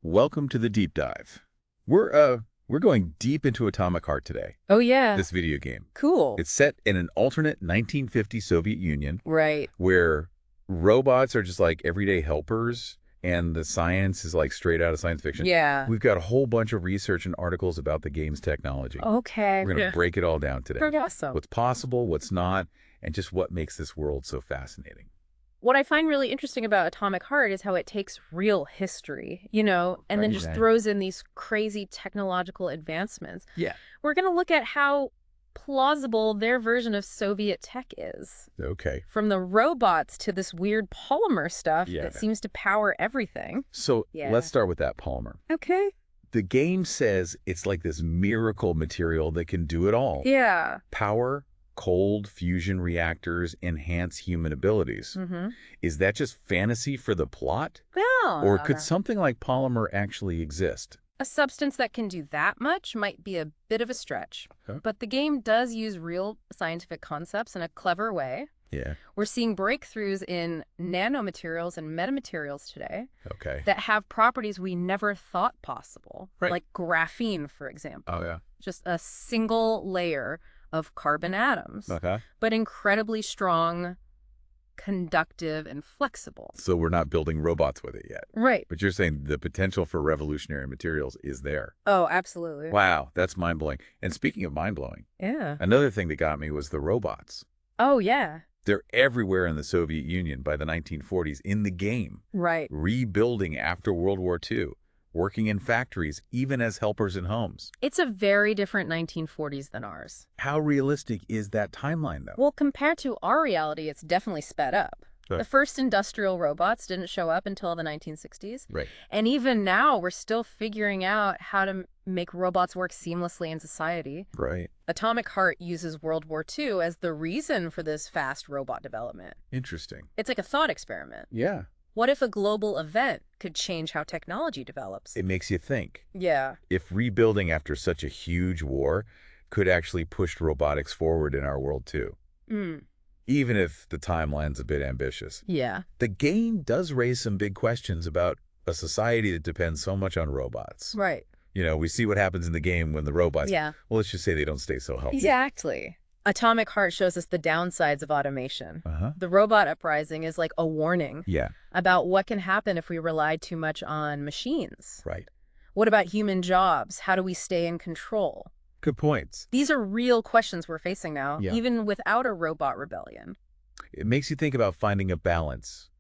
Welcome to the deep dive. We're going deep into Atomic Heart today. Oh, yeah. This video game. Cool. It's set in an alternate 1950 Soviet Union Right. where robots are just like everyday helpers and the science is like straight out of science fiction. Yeah. We've got a whole bunch of research and articles about the game's technology. Okay. We're going to break it all down today. Awesome. What's possible, what's not, and just what makes this world so fascinating. What I find really interesting about Atomic Heart is how it takes real history, and then just Right. throws in these crazy technological advancements. Yeah. We're going to look at how plausible their version of Soviet tech is. Okay. From the robots to this weird polymer stuff Yeah. that seems to power everything. So Yeah. let's start with that polymer. Okay. The game says it's like this miracle material that can do it all. Yeah. Power, cold fusion reactors enhance human abilities. Mm-hmm. Is that just fantasy for the plot? Well, Or could something like polymer actually exist? a substance that can do that much might be a bit of a stretch. Okay. But the game does use real scientific concepts in a clever way. Yeah. We're seeing breakthroughs in nanomaterials and metamaterials today Okay. that have properties we never thought possible. Right. Like graphene, for example. Oh, yeah. Just a single layer of carbon atoms, Okay. but incredibly strong, conductive, and flexible. So we're not building robots with it yet. Right. But you're saying the potential for revolutionary materials is there. Oh, absolutely. Wow, that's mind-blowing. And speaking of mind-blowing, Yeah. another thing that got me was the robots. Oh, yeah. They're everywhere in the Soviet Union by the 1940s in the game, Right. rebuilding after World War II, working in factories, even as helpers in homes. It's a very different 1940s than ours. How realistic is that timeline, though? Well, compared to our reality, it's definitely sped up. Sure. The first industrial robots didn't show up until the 1960s. Right. And even now, we're still figuring out how to make robots work seamlessly in society. Right. Atomic Heart uses World War II as the reason for this fast robot development. Interesting. It's like a thought experiment. Yeah. What if a global event could change how technology develops? It makes you think. Yeah. If rebuilding after such a huge war could actually push robotics forward in our world, too. Mm. Even if the timeline's a bit ambitious. Yeah. The game does raise some big questions about a society that depends so much on robots. Right. You know, we see what happens in the game when the robots, Yeah. well, let's just say they don't stay so healthy. Exactly. Atomic Heart shows us the downsides of automation. Uh-huh. The robot uprising is like a warning Yeah, about what can happen if we rely too much on machines. right. What about human jobs? How do we stay in control? Good points. These are real questions we're facing now, Yeah. even without a robot rebellion. It makes you think about finding a balance,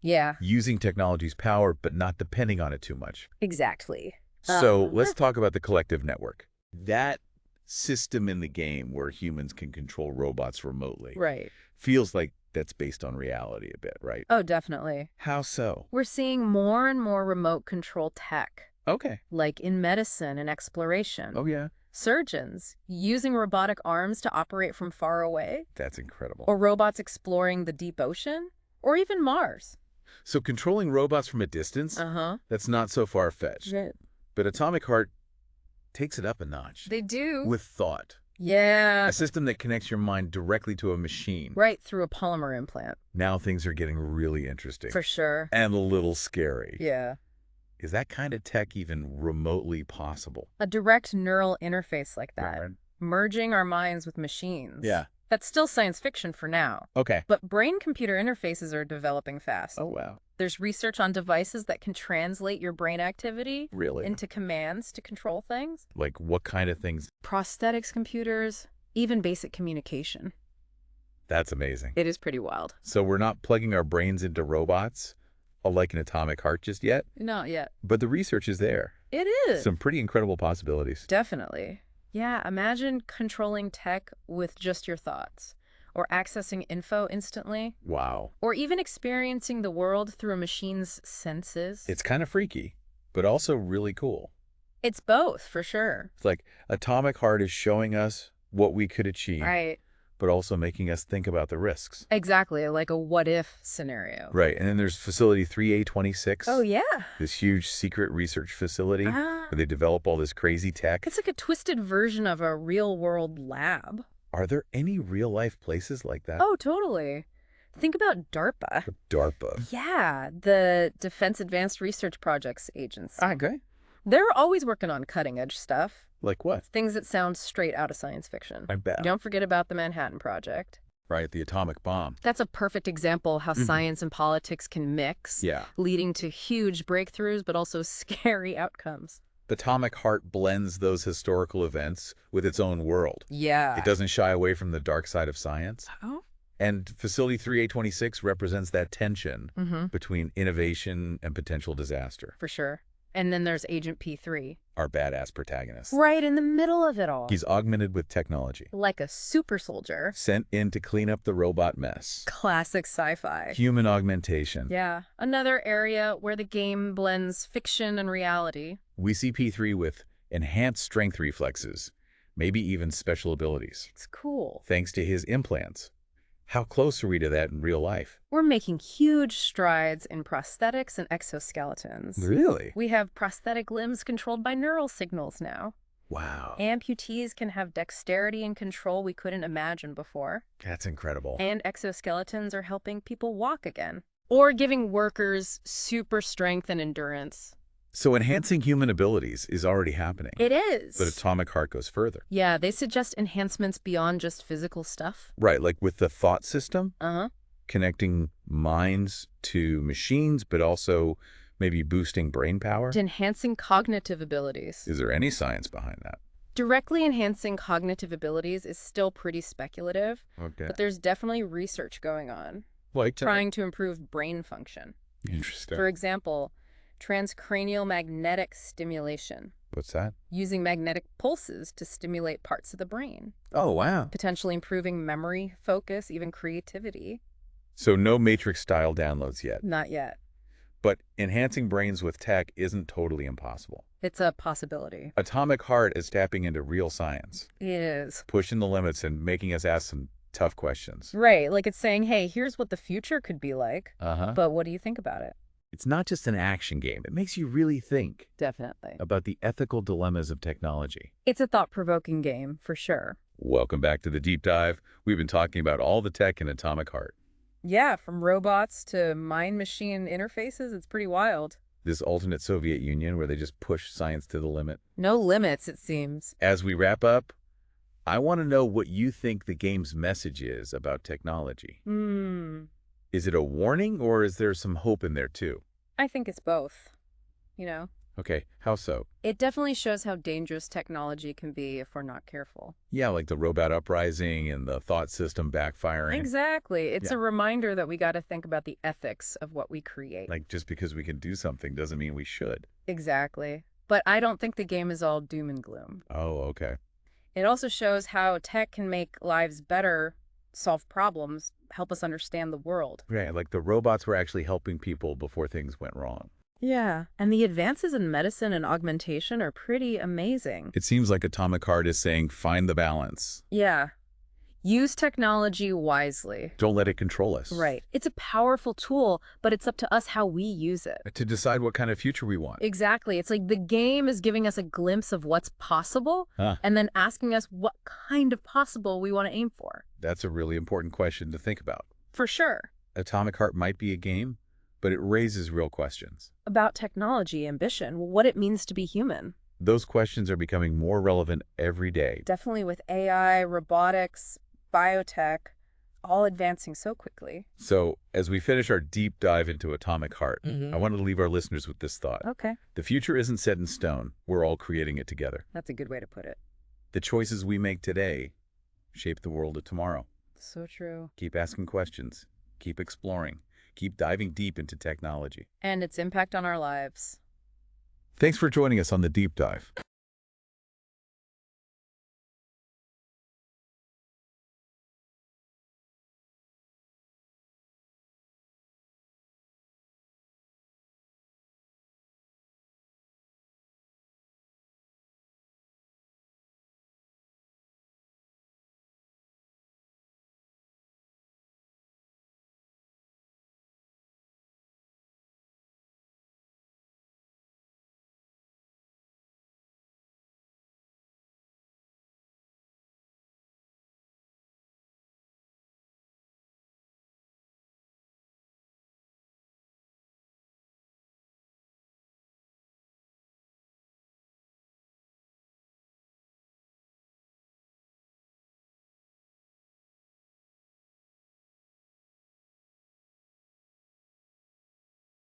Yeah, using technology's power, but not depending on it too much. exactly. So let's talk about the collective network. That system in the game where humans can control robots remotely Right. feels like that's based on reality a bit, right? Oh, definitely. How so? We're seeing more and more remote control tech, Okay. like in medicine and exploration. Oh, yeah. Surgeons using robotic arms to operate from far away, That's incredible. or robots exploring the deep ocean, or even Mars. So controlling robots from a distance, Uh-huh. that's not so far-fetched. Right. But Atomic Heart takes it up a notch They do. with thought. Yeah. A system that connects your mind directly to a machine. Right through a polymer implant. Now things are getting really interesting. For sure. And a little scary. Yeah. Is that kind of tech even remotely possible? A direct neural interface like that. Right. Merging our minds with machines. Yeah. That's still science fiction for now. Okay. But brain-computer interfaces are developing fast. Oh, wow. There's research on devices that can translate your brain activity Really? into commands to control things. Like what kind of things? Prosthetics computers, even basic communication. That's amazing. It is pretty wild. So we're not plugging our brains into robots, like an Atomic Heart just yet, Not yet. but the research is there. It is. Some pretty incredible possibilities. Definitely. Yeah, imagine controlling tech with just your thoughts, or accessing info instantly, Wow. or even experiencing the world through a machine's senses. It's kind of freaky, but also really cool. It's both, for sure. It's like Atomic Heart is showing us what we could achieve, Right. but also making us think about the risks. Exactly, like a what-if scenario. Right. And then there's Facility 3A26. Oh, yeah. This huge secret research facility Ah. where they develop all this crazy tech. It's like a twisted version of a real-world lab. Are there any real-life places like that? Oh, totally. Think about DARPA. DARPA. Yeah, the Defense Advanced Research Projects Agency. Okay. They're always working on cutting-edge stuff. Like what? Things that sound straight out of science fiction. I bet. Don't forget about the Manhattan Project. Right, the atomic bomb. That's a perfect example how science and politics can mix, Yeah. leading to huge breakthroughs, but also scary outcomes. Atomic Heart blends those historical events with its own world. Yeah. It doesn't shy away from the dark side of science. Oh? And Facility 3826 represents that tension between innovation and potential disaster. For sure. And then there's Agent P3. Our badass protagonist. Right in the middle of it all. He's augmented with technology. Like a super soldier. Sent in to clean up the robot mess. Classic sci-fi. Human augmentation. Yeah. Another area where the game blends fiction and reality. We see P3 with enhanced strength reflexes, maybe even special abilities. It's cool. Thanks to his implants. How close are we to that in real life? We're making huge strides in prosthetics and exoskeletons. Really? We have prosthetic limbs controlled by neural signals now. Wow. Amputees can have dexterity and control we couldn't imagine before. That's incredible. And exoskeletons are helping people walk again. Or giving workers super strength and endurance. So enhancing human abilities is already happening. It is. But Atomic Heart goes further. Yeah, they suggest enhancements beyond just physical stuff. Right, like with the thought system, Uh-huh. connecting minds to machines, but also maybe boosting brain power. Enhancing cognitive abilities. Is there any science behind that? Directly enhancing cognitive abilities is still pretty speculative, Okay. but there's definitely research going on, Like trying to improve brain function. Interesting. For example, transcranial magnetic stimulation, What's that? using magnetic pulses to stimulate parts of the brain, Oh, wow. potentially improving memory, focus, even creativity. So no Matrix-style downloads yet. Not yet. But enhancing brains with tech isn't totally impossible. It's a possibility. Atomic Heart is tapping into real science, It is. pushing the limits and making us ask some tough questions. Right, like it's saying, hey, here's what the future could be like, Uh-huh. but what do you think about it? It's not just an action game. It makes you really think Definitely. about the ethical dilemmas of technology. It's a thought-provoking game, for sure. Welcome back to the Deep Dive. We've been talking about all the tech in Atomic Heart. Yeah, from robots to mind-machine interfaces, it's pretty wild. This alternate Soviet Union where they just push science to the limit. No limits, it seems. As we wrap up, I want to know what you think the game's message is about technology. Is it a warning or is there some hope in there too? I think it's both, you know? Okay, how so? It definitely shows how dangerous technology can be if we're not careful. Yeah, like the robot uprising and the thought system backfiring. Exactly. It's Yeah. a reminder that we got to think about the ethics of what we create. Like just because we can do something doesn't mean we should. Exactly. But I don't think the game is all doom and gloom. Oh, okay. It also shows how tech can make lives better, solve problems, help us understand the world. Right, like the robots were actually helping people before things went wrong. Yeah. And the advances in medicine and augmentation are pretty amazing. It seems like Atomic Heart is saying find the balance. Yeah. Use technology wisely. Don't let it control us. Right. It's a powerful tool, but it's up to us how we use it. To decide what kind of future we want. Exactly. It's like the game is giving us a glimpse of what's possible and then asking us what kind of possible we want to aim for. That's a really important question to think about. For sure. Atomic Heart might be a game, but it raises real questions. About technology, ambition, what it means to be human. Those questions are becoming more relevant every day. Definitely with AI, robotics, biotech, all advancing so quickly. So, as we finish our deep dive into Atomic Heart, I wanted to leave our listeners with this thought. Okay. The future isn't set in stone. We're all creating it together. That's a good way to put it. The choices we make today shape the world of tomorrow. So true. Keep asking questions. Keep exploring. Keep diving deep into technology. And its impact on our lives. Thanks for joining us on the Deep Dive.